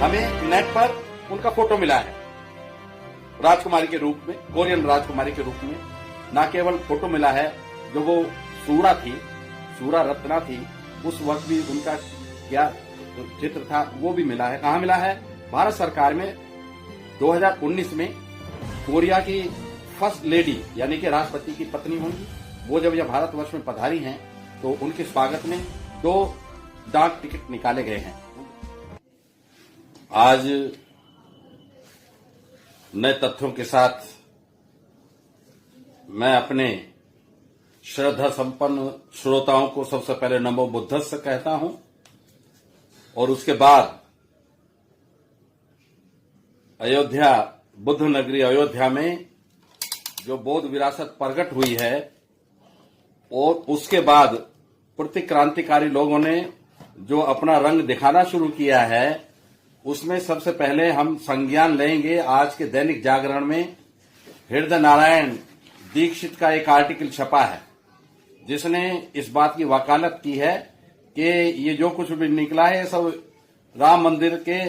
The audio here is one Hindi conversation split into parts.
हमें नेट पर उनका फोटो मिला है राजकुमारी के रूप में, कोरियन राजकुमारी के रूप में। न केवल फोटो मिला है, जो वो सूरा थी, सूरा रत्ना थी, उस वक्त भी उनका क्या चित्र था वो भी मिला है। कहाँ मिला है? भारत सरकार में 2019 में कोरिया की फर्स्ट लेडी यानी कि राष्ट्रपति की पत्नी होंगी, वो जब यह भारतवर्ष में पधारी हैं तो उनके स्वागत में 2 डाक टिकट निकाले गए हैं। आज नए तथ्यों के साथ मैं अपने श्रद्धा संपन्न श्रोताओं को सबसे पहले नमो बुद्धस्स कहता हूं और उसके बाद अयोध्या, बुद्ध नगरी अयोध्या में जो बौद्ध विरासत प्रकट हुई है और उसके बाद प्रतिक्रांतिकारी लोगों ने जो अपना रंग दिखाना शुरू किया है, उसमें सबसे पहले हम संज्ञान लेंगे। आज के दैनिक जागरण में हृदय नारायण दीक्षित का एक आर्टिकल छपा है जिसने इस बात की वकालत की है कि ये जो कुछ भी निकला है सब राम मंदिर के,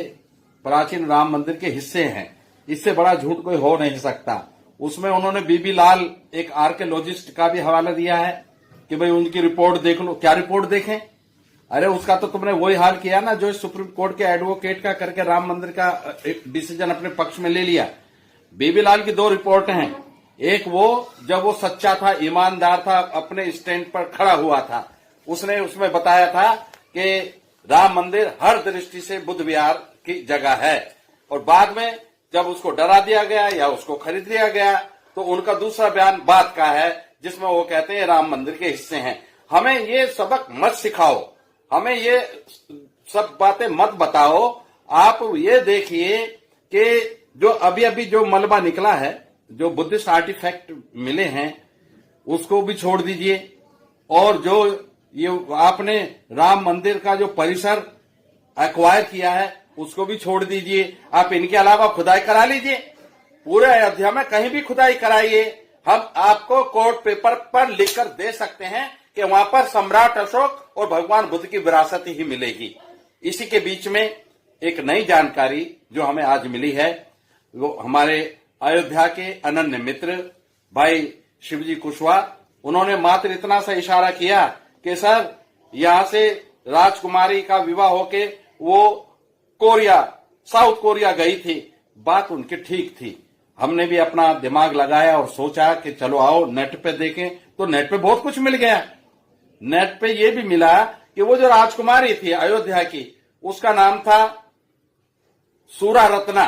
प्राचीन राम मंदिर के हिस्से हैं। इससे बड़ा झूठ कोई हो नहीं सकता। उसमें उन्होंने बीबी लाल, एक आर्कियोलॉजिस्ट का भी हवाला दिया है कि भाई उनकी रिपोर्ट देख लो। क्या रिपोर्ट देखें? अरे उसका तो तुमने वही हाल किया ना जो सुप्रीम कोर्ट के एडवोकेट का करके राम मंदिर का एक डिसीजन अपने पक्ष में ले लिया। बीबी लाल की 2 रिपोर्ट हैं। एक वो जब वो सच्चा था, ईमानदार था, अपने स्टैंड पर खड़ा हुआ था, उसने उसमें बताया था कि राम मंदिर हर दृष्टि से बुद्ध विहार की जगह है। और बाद में जब उसको डरा दिया गया या उसको खरीद लिया गया तो उनका दूसरा बयान बाद का है जिसमें वो कहते हैं राम मंदिर के हिस्से हैं। हमें ये सबक मत सिखाओ, हमें ये सब बातें मत बताओ। आप ये देखिए कि जो अभी अभी जो मलबा निकला है, जो बुद्धिस्ट आर्टिफैक्ट मिले हैं, उसको भी छोड़ दीजिए। और जो ये आपने राम मंदिर का जो परिसर एक्वायर किया है उसको भी छोड़ दीजिए। आप इनके अलावा खुदाई करा लीजिए, पूरे अयोध्या में कहीं भी खुदाई कराइए। हम आपको कोर्ट पेपर पर लिखकर दे सकते हैं कि वहां पर सम्राट अशोक और भगवान बुद्ध की विरासत ही मिलेगी। इसी के बीच में एक नई जानकारी जो हमें आज मिली है, वो हमारे अयोध्या के अनन्य मित्र भाई शिवजी कुशवाहा, उन्होंने मात्र इतना सा इशारा किया कि सर यहां से राजकुमारी का विवाह होके वो कोरिया, साउथ कोरिया गई थी। बात उनकी ठीक थी। हमने भी अपना दिमाग लगाया और सोचा कि चलो आओ नेट पे देखें, तो नेट पे बहुत कुछ मिल गया। नेट पे ये भी मिला कि वो जो राजकुमारी थी अयोध्या की, उसका नाम था सूरा रत्ना।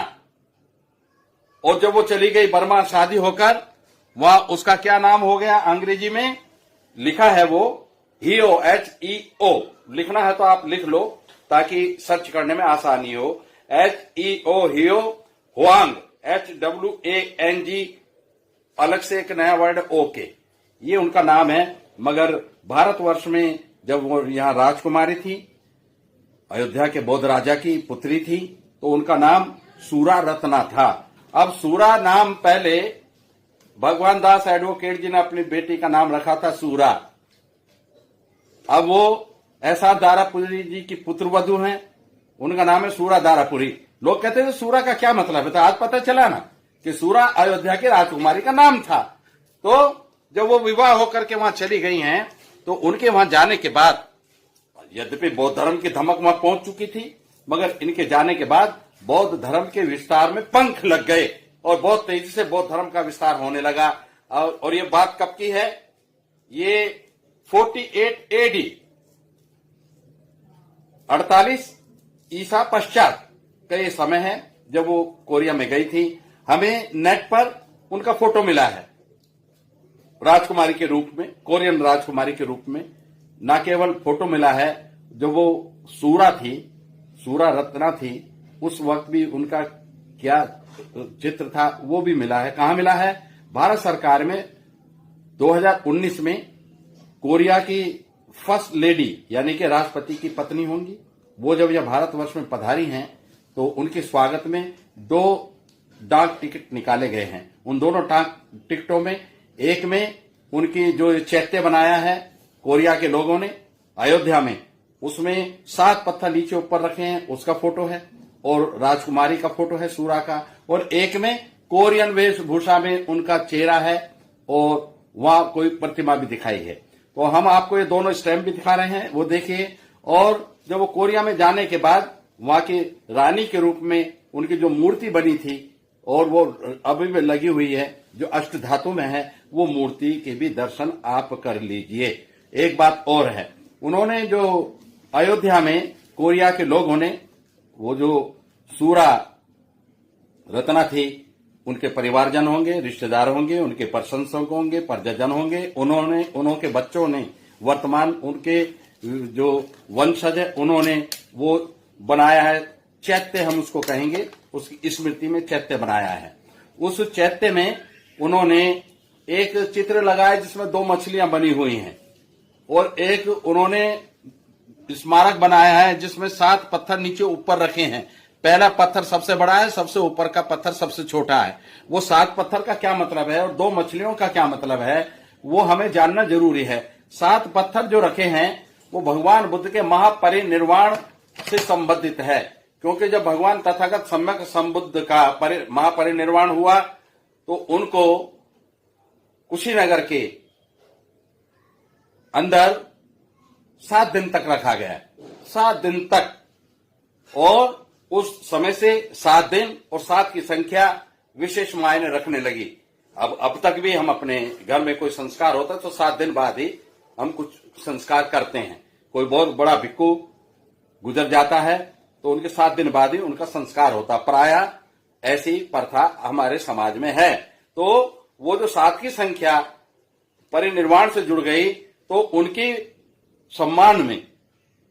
और जब वो चली गई बर्मा शादी होकर, वहां उसका क्या नाम हो गया? अंग्रेजी में लिखा है वो हीओ, HEO। लिखना है तो आप लिख लो ताकि सर्च करने में आसानी हो। HEO, हीओ, हुआंग, HWANG, अलग से एक नया वर्ड ओके, ये उनका नाम है। मगर भारतवर्ष में जब वो यहाँ राजकुमारी थी, अयोध्या के बौद्ध राजा की पुत्री थी, तो उनका नाम सूरा रत्ना था। अब सूरा नाम पहले भगवान दास एडवोकेट जी ने अपनी बेटी का नाम रखा था सूरा। अब वो ऐसा दारापुरी जी की पुत्रवधू हैं, उनका नाम है सूरा दारापुरी। लोग कहते हैं सूरा का क्या मतलब है, तो आज पता चला ना कि सूरा अयोध्या की राजकुमारी का नाम था। तो जब वो विवाह होकर के वहां चली गई हैं, तो उनके वहां जाने के बाद, यद्यपि बौद्ध धर्म की धमक वहां पहुंच चुकी थी, मगर इनके जाने के बाद बौद्ध धर्म के विस्तार में पंख लग गए और बहुत तेजी से बौद्ध धर्म का विस्तार होने लगा। और ये बात कब की है? ये 48 AD, 48 ईसा पश्चात का ये समय है जब वो कोरिया में गई थी। हमें नेट पर उनका फोटो मिला है राजकुमारी के रूप में, कोरियन राजकुमारी के रूप में। न केवल फोटो मिला है, जो वो सूरा थी, सूरा रत्ना थी, उस वक्त भी उनका क्या चित्र था वो भी मिला है। कहाँ मिला है? भारत सरकार में 2019 में कोरिया की फर्स्ट लेडी यानी कि राष्ट्रपति की पत्नी होंगी, वो जब यह भारतवर्ष में पधारी हैं तो उनके स्वागत में 2 डाक टिकट निकाले गए हैं। उन दोनों डाक टिकटों में एक में उनकी जो चैत्य बनाया है कोरिया के लोगों ने अयोध्या में, उसमें 7 पत्थर नीचे ऊपर रखे हैं, उसका फोटो है। और राजकुमारी का फोटो है सूरा का, और एक में कोरियन वेशभूषा में उनका चेहरा है और वहां कोई प्रतिमा भी दिखाई है। तो हम आपको ये दोनों स्टैम्प भी दिखा रहे हैं, वो देखिए। और जब वो कोरिया में जाने के बाद वहां की रानी के रूप में उनकी जो मूर्ति बनी थी और वो अभी भी लगी हुई है, जो अष्ट धातु में है, वो मूर्ति के भी दर्शन आप कर लीजिए। एक बात और है, उन्होंने जो अयोध्या में कोरिया के लोगों ने वो जो सूरा रत्ना थी, उनके परिवारजन होंगे, रिश्तेदार होंगे, उनके प्रशंसक होंगे, प्रजजन होंगे, उनके बच्चों ने, वर्तमान उनके जो वंशज है, उन्होंने वो बनाया है चैत्य, हम उसको कहेंगे, उसकी स्मृति में चैत्य बनाया है। उस चैत्य में उन्होंने एक चित्र लगाया जिसमें 2 मछलियां बनी हुई हैं, और एक उन्होंने स्मारक बनाया है जिसमें 7 पत्थर नीचे ऊपर रखे हैं। पहला पत्थर सबसे बड़ा है, सबसे ऊपर का पत्थर सबसे छोटा है। वो 7 पत्थर का क्या मतलब है और 2 मछलियों का क्या मतलब है, वो हमें जानना जरूरी है। 7 पत्थर जो रखे हैं वो भगवान बुद्ध के महापरिनिर्वाण से संबंधित है, क्योंकि जब भगवान तथागत सम्यक संबुद्ध का महापरिनिर्वाण हुआ तो उनको कुशीनगर के अंदर 7 दिन तक रखा गया, 7 दिन तक। और उस समय से 7 दिन और 7 की संख्या विशेष मायने रखने लगी। अब तक भी हम अपने घर में कोई संस्कार होता है तो 7 दिन बाद ही हम कुछ संस्कार करते हैं। कोई बहुत बड़ा भिक्खु गुजर जाता है तो उनके 7 दिन बाद ही उनका संस्कार होता। प्रायः ऐसी प्रथा हमारे समाज में है। तो वो जो 7 की संख्या परिनिर्वाण से जुड़ गई, तो उनकी सम्मान में,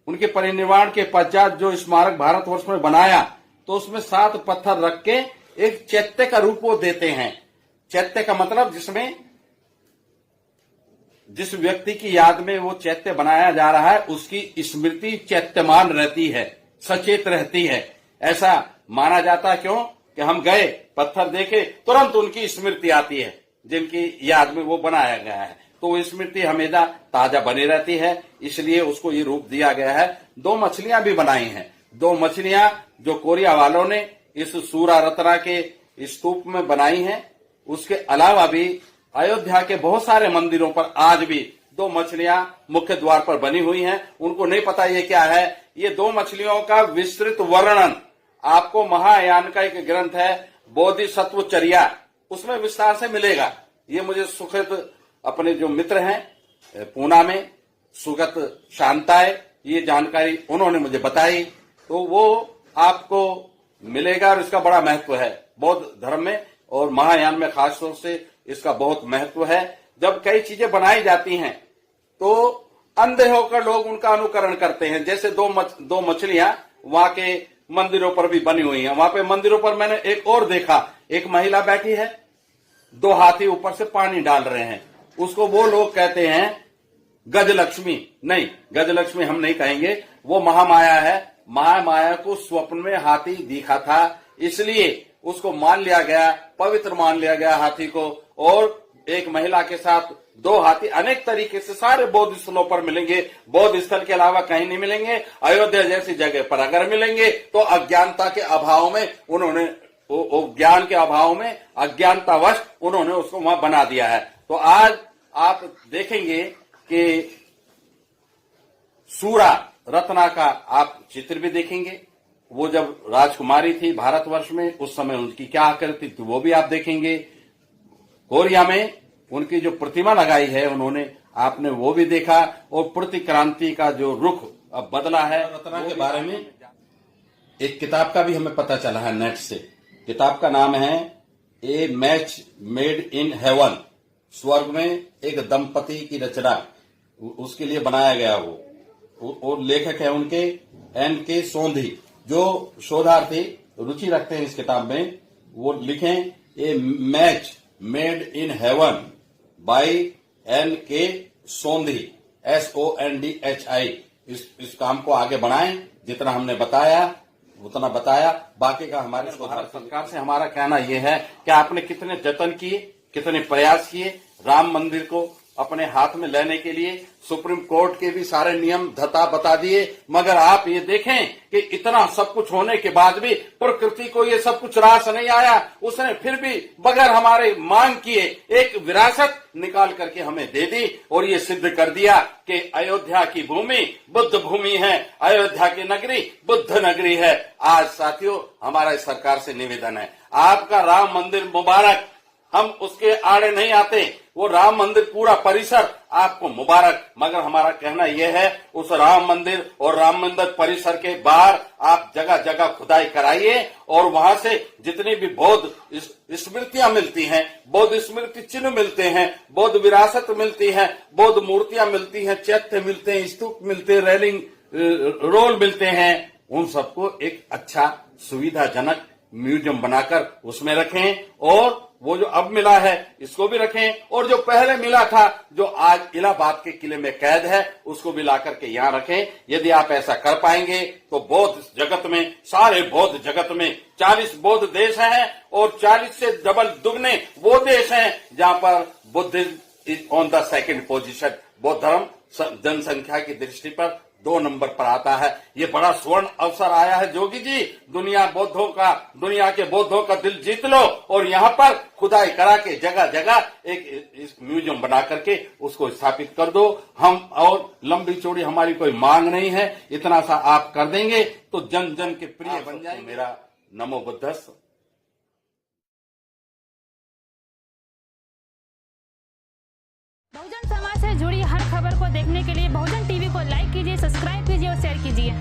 उनके परिनिर्वाण के पश्चात जो स्मारक भारतवर्ष में बनाया, तो उसमें 7 पत्थर रख के एक चैत्य का रूप वो देते हैं। चैत्य का मतलब जिसमें जिस व्यक्ति की याद में वो चैत्य बनाया जा रहा है उसकी स्मृति चैत्यमान रहती है, सचेत रहती है। ऐसा माना जाता है, क्यों कि हम गए, पत्थर देखे, तुरंत उनकी स्मृति आती है जिनकी याद में वो बनाया गया है, तो वो स्मृति हमेशा ताजा बनी रहती है, इसलिए उसको ये रूप दिया गया है। 2 मछलियां भी बनाई हैं, 2 मछलियां जो कोरिया वालों ने इस सूरा रत्ना के स्तूप में बनाई हैं। उसके अलावा भी अयोध्या के बहुत सारे मंदिरों पर आज भी 2 मछलियां मुख्य द्वार पर बनी हुई हैं। उनको नहीं पता ये क्या है। ये 2 मछलियों का विस्तृत वर्णन आपको महायान का एक ग्रंथ है बोधिसत्वचर्या, उसमें विस्तार से मिलेगा। ये मुझे सुखद अपने जो मित्र हैं पूना में, सुगत शांताय, ये जानकारी उन्होंने मुझे बताई, तो वो आपको मिलेगा। और इसका बड़ा महत्व है बौद्ध धर्म में और महायान में, खास तौर से इसका बहुत महत्व है। जब कई चीजें बनाई जाती हैं तो अंधे होकर लोग उनका अनुकरण करते हैं। जैसे 2 मछलियां वहां के मंदिरों पर भी बनी हुई हैं। वहां पे मंदिरों पर मैंने एक और देखा, एक महिला बैठी है, 2 हाथी ऊपर से पानी डाल रहे हैं। उसको वो लोग कहते हैं गजलक्ष्मी। नहीं, गजलक्ष्मी हम नहीं कहेंगे, वो महामाया है। महामाया को स्वप्न में हाथी दिखा था, इसलिए उसको मान लिया गया, पवित्र मान लिया गया हाथी को। और एक महिला के साथ 2 हाथी अनेक तरीके से सारे बौद्ध स्थलों पर मिलेंगे। बौद्ध स्थल के अलावा कहीं नहीं मिलेंगे। अयोध्या जैसी जगह पर अगर मिलेंगे तो अज्ञानता के अभाव में उन्होंने, ज्ञान के अभाव में, अज्ञानतावश उन्होंने उसको वहां बना दिया है। तो आज आप देखेंगे कि सूरा रत्ना का आप चित्र भी देखेंगे। वो जब राजकुमारी थी भारतवर्ष में, उस समय उनकी क्या आकृति थी वो भी आप देखेंगे। कोरिया में उनकी जो प्रतिमा लगाई है उन्होंने, आपने वो भी देखा। और प्रतिक्रांति का जो रुख अब बदला है रत्ना के बारे में, एक किताब का भी हमें पता चला है नेट से। किताब का नाम है ए मैच मेड इन हेवन, स्वर्ग में एक दंपति की रचना, उसके लिए बनाया गया वो लेखक है उनके एन.के. सोंधी, जो शोधार्थी रुचि रखते हैं इस किताब में, वो लिखें a match made in heaven by N K. Sondhi, SONDHI। इस काम को आगे बढ़ाएं। जितना हमने बताया उतना बताया, बाकी का हमारे भारत सरकार से हमारा कहना यह है कि आपने कितने जतन किए, कितने प्रयास किए राम मंदिर को अपने हाथ में लेने के लिए सुप्रीम कोर्ट के भी सारे नियम धता बता दिए, मगर आप ये देखें कि इतना सब कुछ होने के बाद भी प्रकृति को ये सब कुछ रास नहीं आया। उसने फिर भी बगैर हमारे मांग किए एक विरासत निकाल करके हमें दे दी और ये सिद्ध कर दिया कि अयोध्या की भूमि बुद्ध भूमि है, अयोध्या की नगरी बुद्ध नगरी है। आज साथियों, हमारा इस सरकार से निवेदन है, आपका राम मंदिर मुबारक। हम उसके आड़े नहीं आते, वो राम मंदिर पूरा परिसर आपको मुबारक, मगर हमारा कहना यह है उस राम मंदिर और राम मंदिर परिसर के बाहर आप जगह जगह खुदाई कराइए और वहां से जितनी भी बौद्ध स्मृतियां मिलती हैं, बौद्ध स्मृति चिन्ह मिलते हैं, बौद्ध विरासत मिलती है, बौद्ध मूर्तियां मिलती हैं, चैत्य मिलते हैं, स्तूप मिलते हैं, रेलिंग रोल मिलते हैं, उन सबको एक अच्छा सुविधाजनक म्यूजियम बनाकर उसमें रखें और वो जो अब मिला है इसको भी रखें और जो पहले मिला था जो आज इलाहाबाद के किले में कैद है उसको भी ला करके यहाँ रखें। यदि आप ऐसा कर पाएंगे तो बौद्ध जगत में, सारे बौद्ध जगत में 40 बौद्ध देश हैं और 40 से डबल दुगने वो देश हैं जहां पर Buddhism is on the second position. बौद्ध धर्म जनसंख्या की दृष्टि पर 2 नंबर पर आता है। ये बड़ा स्वर्ण अवसर आया है जोगी जी, दुनिया के बौद्धों का दिल जीत लो और यहाँ पर खुदाई करा के जगह जगह एक म्यूजियम बना करके उसको स्थापित कर दो। हम और लंबी चौड़ी हमारी कोई मांग नहीं है, इतना सा आप कर देंगे तो जन जन के प्रिय बन जाएंगे। मेरा नमो बुद्धस्स। बहुजन समाज से जुड़ी हर खबर को देखने के लिए बहुजन टीवी को लाइक कीजिए, सब्सक्राइब कीजिए और शेयर कीजिए।